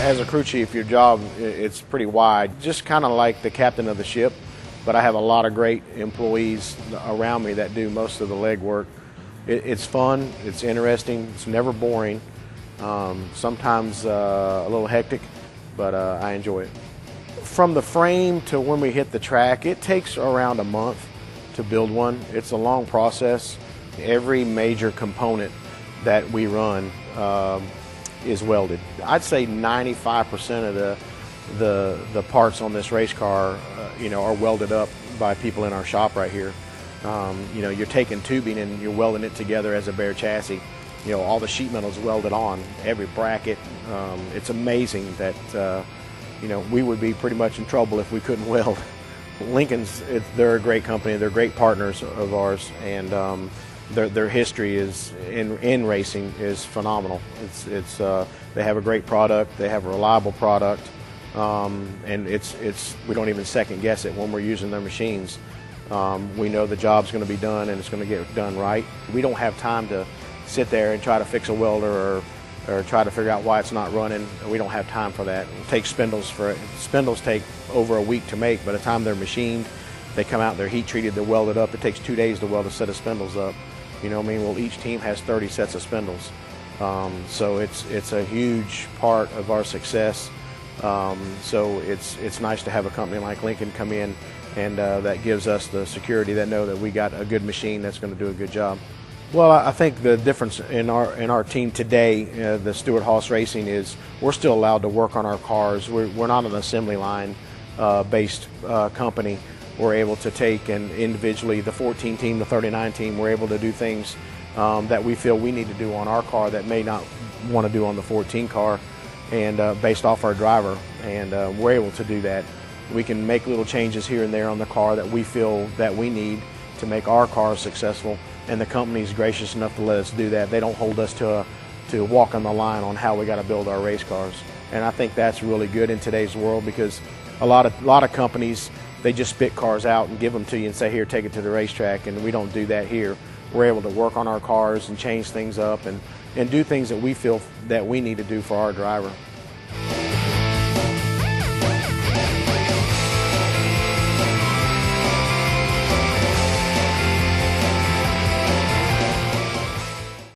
As a crew chief, your job, it's pretty wide, just kind of like the captain of the ship, but I have a lot of great employees around me that do most of the legwork. It's fun, it's interesting, it's never boring, sometimes a little hectic, but I enjoy it. From the frame to when we hit the track, it takes around a month to build one. It's a long process. Every major component that we run is welded. I'd say 95% of the parts on this race car, are welded up by people in our shop right here. You're taking tubing and you're welding it together as a bare chassis. All the sheet metal is welded on, every bracket. It's amazing that we would be pretty much in trouble if we couldn't weld. Lincoln's, they're a great company. They're great partners of ours, and their history is in racing is phenomenal. They have a great product. They have a reliable product, and we don't even second guess it when we're using their machines. We know the job's going to be done and it's going to get done right. We don't have time to sit there and try to fix a welder or try to figure out why it's not running. We don't have time for that. It takes spindles spindles take over a week to make. By the time they're machined, they come out, they're heat treated, they're welded up. It takes 2 days to weld a set of spindles up. Well, each team has 30 sets of spindles. So it's a huge part of our success. So it's nice to have a company like Lincoln come in and that gives us the security that know that we got a good machine that's going to do a good job. Well, I think the difference in our team today, the Stewart-Haas Racing, is we're still allowed to work on our cars. We're not an assembly line based company. We're able to take and individually, the 14 team, the 39 team, we're able to do things that we feel we need to do on our car that may not want to do on the 14 car, and based off our driver, and we're able to do that. We can make little changes here and there on the car that we feel that we need to make our car successful, and the company's gracious enough to let us do that. They don't hold us to walk on the line on how we got to build our race cars, and I think that's really good in today's world, because a lot of companies, they just spit cars out and give them to you and say, here, take it to the racetrack, and we don't do that here. We're able to work on our cars and change things up and do things that we feel that we need to do for our driver.